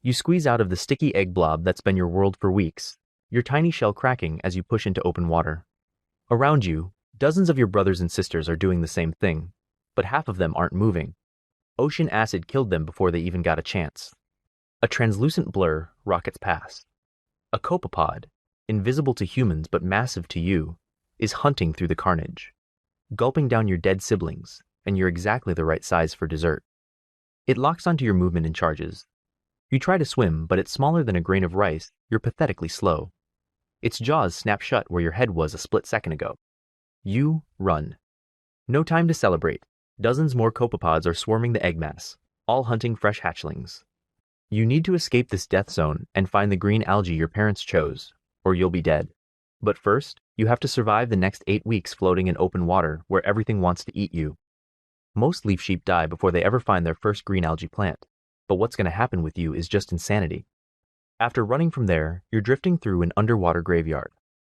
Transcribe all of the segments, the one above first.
You squeeze out of the sticky egg blob that's been your world for weeks, your tiny shell cracking as you push into open water. Around you, dozens of your brothers and sisters are doing the same thing, but half of them aren't moving. Ocean acid killed them before they even got a chance. A translucent blur rockets past. A copepod, invisible to humans but massive to you, is hunting through the carnage, gulping down your dead siblings, and you're exactly the right size for dessert. It locks onto your movement and charges. You try to swim, but it's smaller than a grain of rice. You're pathetically slow. Its jaws snap shut where your head was a split second ago. You run. No time to celebrate. Dozens more copepods are swarming the egg mass, all hunting fresh hatchlings. You need to escape this death zone and find the green algae your parents chose, or you'll be dead. But first, you have to survive the next 8 weeks floating in open water where everything wants to eat you. Most leaf sheep die before they ever find their first green algae plant, but what's going to happen with you is just insanity. After running from there, you're drifting through an underwater graveyard.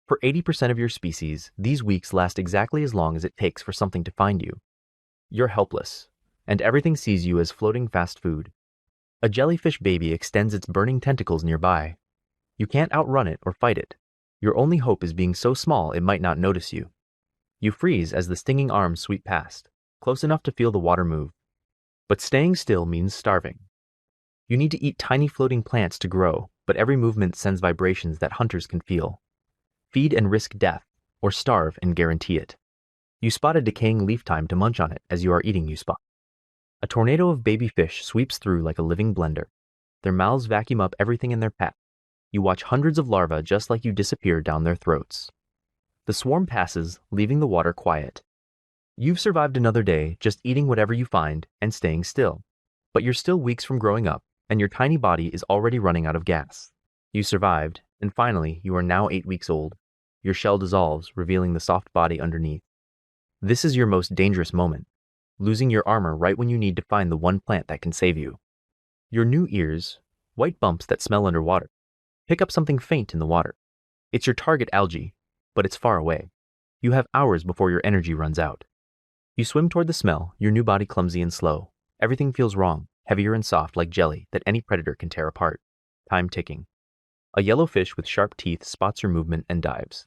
For 80% of your species, these weeks last exactly as long as it takes for something to find you. You're helpless, and everything sees you as floating fast food. A jellyfish baby extends its burning tentacles nearby. You can't outrun it or fight it. Your only hope is being so small it might not notice you. You freeze as the stinging arms sweep past, close enough to feel the water move. But staying still means starving. You need to eat tiny floating plants to grow, but every movement sends vibrations that hunters can feel. Feed and risk death, or starve and guarantee it. You spot a decaying leaf thyme to munch on it as you are eating you spot. A tornado of baby fish sweeps through like a living blender. Their mouths vacuum up everything in their path. You watch hundreds of larvae just like you disappear down their throats. The swarm passes, leaving the water quiet. You've survived another day just eating whatever you find and staying still. But you're still weeks from growing up, and your tiny body is already running out of gas. You survived, and finally, you are now 8 weeks old. Your shell dissolves, revealing the soft body underneath. This is your most dangerous moment, losing your armor right when you need to find the one plant that can save you. Your new ears, white bumps that smell underwater, pick up something faint in the water. It's your target algae, but it's far away. You have hours before your energy runs out. You swim toward the smell, your new body clumsy and slow. Everything feels wrong, heavier and soft like jelly that any predator can tear apart. Time ticking. A yellow fish with sharp teeth spots your movement and dives.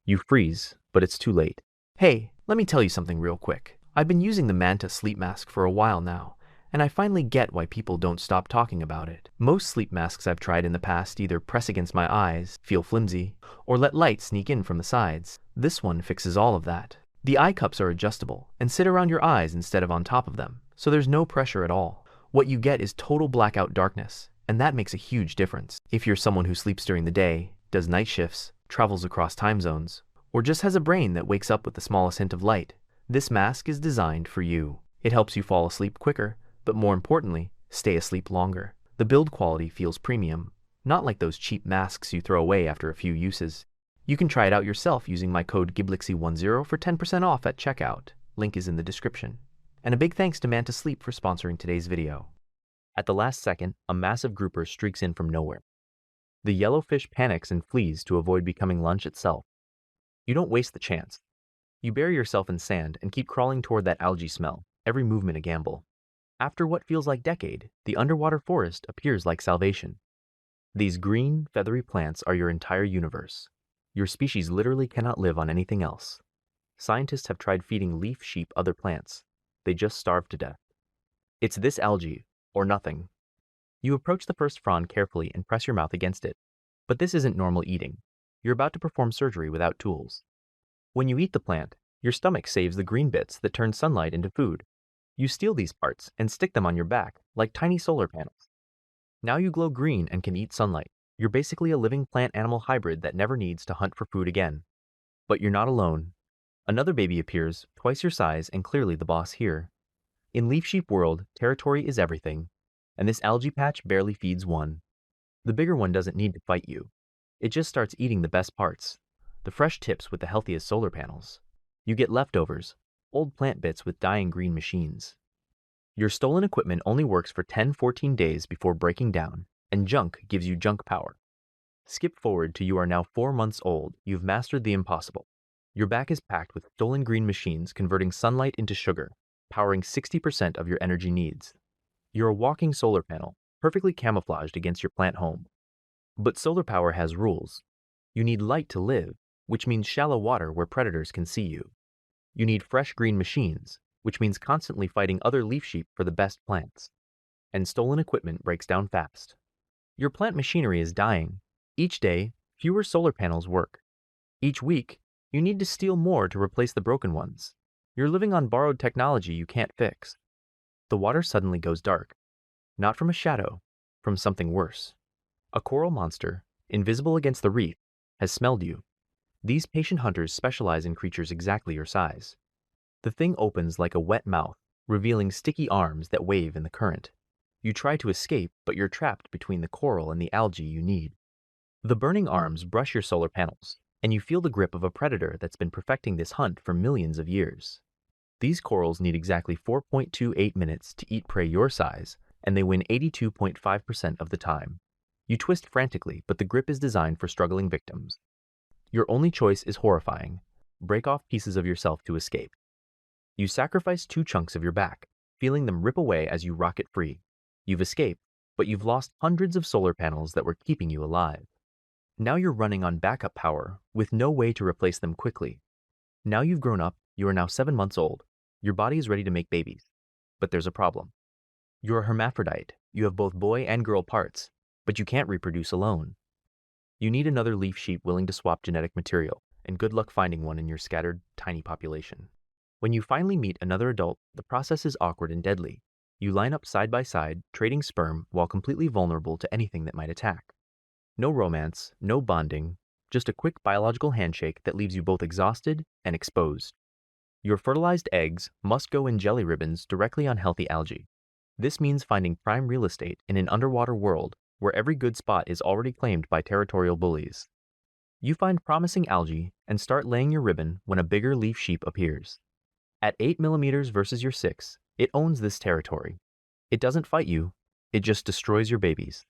You freeze, but it's too late. Hey, let me tell you something real quick. I've been using the Manta sleep mask for a while now, and I finally get why people don't stop talking about it. Most sleep masks I've tried in the past either press against my eyes, feel flimsy, or let light sneak in from the sides. This one fixes all of that. The eye cups are adjustable and sit around your eyes instead of on top of them, so there's no pressure at all. What you get is total blackout darkness, and that makes a huge difference. If you're someone who sleeps during the day, does night shifts, travels across time zones, or just has a brain that wakes up with the smallest hint of light, this mask is designed for you. It helps you fall asleep quicker, but more importantly, stay asleep longer. The build quality feels premium, not like those cheap masks you throw away after a few uses. You can try it out yourself using my code GIBLIXY10 for 10% off at checkout. Link is in the description. And a big thanks to Manta Sleep for sponsoring today's video. At the last second, a massive grouper streaks in from nowhere. The yellow fish panics and flees to avoid becoming lunch itself. You don't waste the chance. You bury yourself in sand and keep crawling toward that algae smell, every movement a gamble. After what feels like a decade, the underwater forest appears like salvation. These green, feathery plants are your entire universe. Your species literally cannot live on anything else. Scientists have tried feeding leaf sheep other plants. They just starve to death. It's this algae, or nothing. You approach the first frond carefully and press your mouth against it. But this isn't normal eating. You're about to perform surgery without tools. When you eat the plant, your stomach saves the green bits that turn sunlight into food. You steal these parts and stick them on your back like tiny solar panels. Now you glow green and can eat sunlight. You're basically a living plant-animal hybrid that never needs to hunt for food again. But you're not alone. Another baby appears, twice your size and clearly the boss here. In leaf sheep world, territory is everything, and this algae patch barely feeds one. The bigger one doesn't need to fight you. It just starts eating the best parts, the fresh tips with the healthiest solar panels. You get leftovers, old plant bits with dying green machines. Your stolen equipment only works for 10-14 days before breaking down, and junk gives you junk power. Skip forward to you are now 4 months old. You've mastered the impossible. Your back is packed with stolen green machines converting sunlight into sugar, powering 60% of your energy needs. You're a walking solar panel, perfectly camouflaged against your plant home. But solar power has rules. You need light to live, which means shallow water where predators can see you. You need fresh green machines, which means constantly fighting other leaf sheep for the best plants. And stolen equipment breaks down fast. Your plant machinery is dying. Each day, fewer solar panels work. Each week, you need to steal more to replace the broken ones. You're living on borrowed technology you can't fix. The water suddenly goes dark. Not from a shadow, from something worse. A coral monster, invisible against the reef, has smelled you. These patient hunters specialize in creatures exactly your size. The thing opens like a wet mouth, revealing sticky arms that wave in the current. You try to escape, but you're trapped between the coral and the algae you need. The burning arms brush your solar panels, and you feel the grip of a predator that's been perfecting this hunt for millions of years. These corals need exactly 4.28 minutes to eat prey your size, and they win 82.5% of the time. You twist frantically, but the grip is designed for struggling victims. Your only choice is horrifying. Break off pieces of yourself to escape. You sacrifice 2 chunks of your back, feeling them rip away as you rocket free. You've escaped, but you've lost hundreds of solar panels that were keeping you alive. Now you're running on backup power, with no way to replace them quickly. Now you've grown up, you are now 7 months old. Your body is ready to make babies. But there's a problem. You're a hermaphrodite. You have both boy and girl parts, but you can't reproduce alone. You need another leaf sheep willing to swap genetic material, and good luck finding one in your scattered, tiny population. When you finally meet another adult, the process is awkward and deadly. You line up side by side, trading sperm while completely vulnerable to anything that might attack. No romance, no bonding, just a quick biological handshake that leaves you both exhausted and exposed. Your fertilized eggs must go in jelly ribbons directly on healthy algae. This means finding prime real estate in an underwater world where every good spot is already claimed by territorial bullies. You find promising algae and start laying your ribbon when a bigger leaf sheep appears. At 8 millimeters versus your 6, it owns this territory. It doesn't fight you, it just destroys your babies.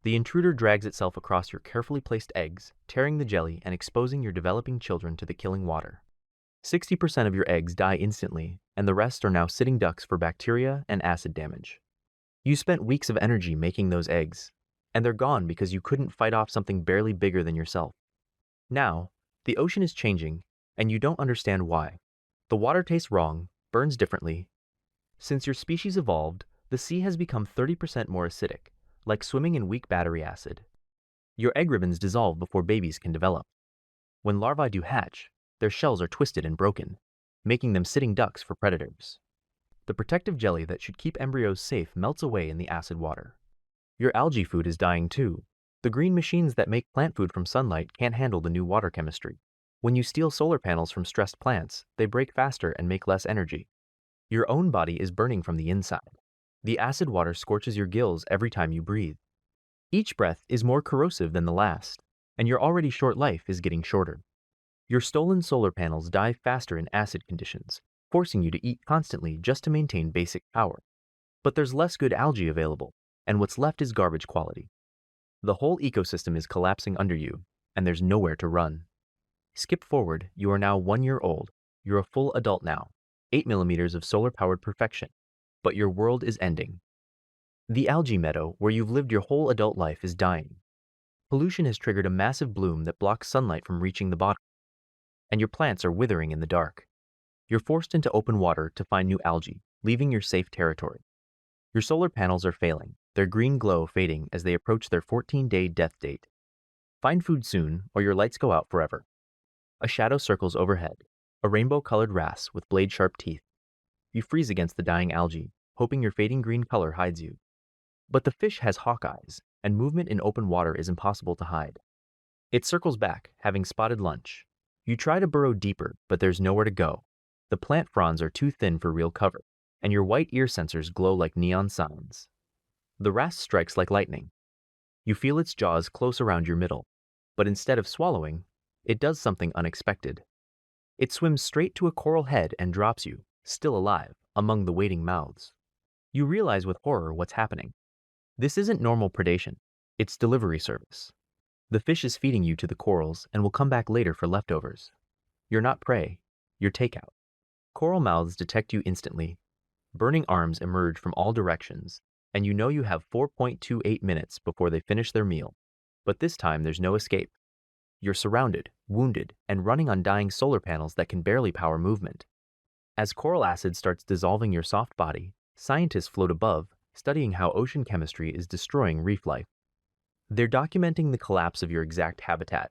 The intruder drags itself across your carefully placed eggs, tearing the jelly and exposing your developing children to the killing water. 60% of your eggs die instantly, and the rest are now sitting ducks for bacteria and acid damage. You spent weeks of energy making those eggs, and they're gone because you couldn't fight off something barely bigger than yourself. Now, the ocean is changing, and you don't understand why. The water tastes wrong, burns differently. Since your species evolved, the sea has become 30% more acidic, like swimming in weak battery acid. Your egg ribbons dissolve before babies can develop. When larvae do hatch, their shells are twisted and broken, making them sitting ducks for predators. The protective jelly that should keep embryos safe melts away in the acid water. Your algae food is dying too. The green machines that make plant food from sunlight can't handle the new water chemistry. When you steal solar panels from stressed plants, they break faster and make less energy. Your own body is burning from the inside. The acid water scorches your gills every time you breathe. Each breath is more corrosive than the last, and your already short life is getting shorter. Your stolen solar panels die faster in acid conditions, forcing you to eat constantly just to maintain basic power. But there's less good algae available, and what's left is garbage quality. The whole ecosystem is collapsing under you, and there's nowhere to run. Skip forward, you are now 1 year old. You're a full adult now, 8 millimeters of solar-powered perfection, but your world is ending. The algae meadow, where you've lived your whole adult life, is dying. Pollution has triggered a massive bloom that blocks sunlight from reaching the bottom, and your plants are withering in the dark. You're forced into open water to find new algae, leaving your safe territory. Your solar panels are failing, their green glow fading as they approach their 14-day death date. Find food soon, or your lights go out forever. A shadow circles overhead, a rainbow-colored wrasse with blade-sharp teeth. You freeze against the dying algae, hoping your fading green color hides you. But the fish has hawk eyes, and movement in open water is impossible to hide. It circles back, having spotted lunch. You try to burrow deeper, but there's nowhere to go. The plant fronds are too thin for real cover, and your white ear sensors glow like neon signs. The wrasse strikes like lightning. You feel its jaws close around your middle, but instead of swallowing, it does something unexpected. It swims straight to a coral head and drops you, still alive, among the waiting mouths. You realize with horror what's happening. This isn't normal predation, it's delivery service. The fish is feeding you to the corals and will come back later for leftovers. You're not prey, you're takeout. Coral mouths detect you instantly. Burning arms emerge from all directions, and you know you have 4.28 minutes before they finish their meal. But this time there's no escape. You're surrounded, wounded, and running on dying solar panels that can barely power movement. As coral acid starts dissolving your soft body, scientists float above, studying how ocean chemistry is destroying reef life. They're documenting the collapse of your exact habitat,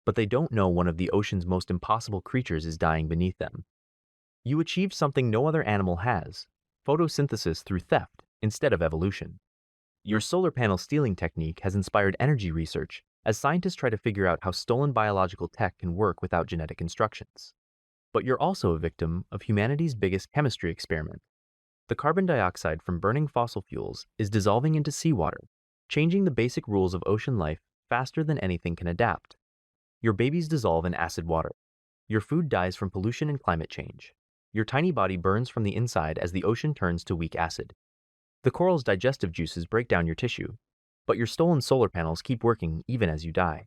but they don't know one of the ocean's most impossible creatures is dying beneath them. You achieved something no other animal has: photosynthesis through theft instead of evolution. Your solar panel stealing technique has inspired energy research as scientists try to figure out how stolen biological tech can work without genetic instructions. But you're also a victim of humanity's biggest chemistry experiment. The carbon dioxide from burning fossil fuels is dissolving into seawater, changing the basic rules of ocean life faster than anything can adapt. Your babies dissolve in acid water. Your food dies from pollution and climate change. Your tiny body burns from the inside as the ocean turns to weak acid. The coral's digestive juices break down your tissue, but your stolen solar panels keep working even as you die.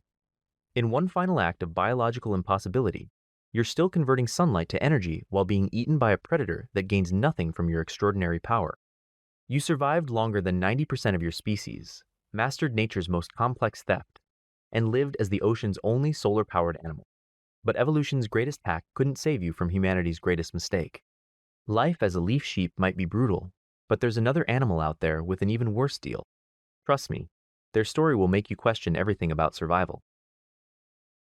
In one final act of biological impossibility, you're still converting sunlight to energy while being eaten by a predator that gains nothing from your extraordinary power. You survived longer than 90% of your species, mastered nature's most complex theft, and lived as the ocean's only solar-powered animal. But evolution's greatest hack couldn't save you from humanity's greatest mistake. Life as a leaf sheep might be brutal, but there's another animal out there with an even worse deal. Trust me, their story will make you question everything about survival.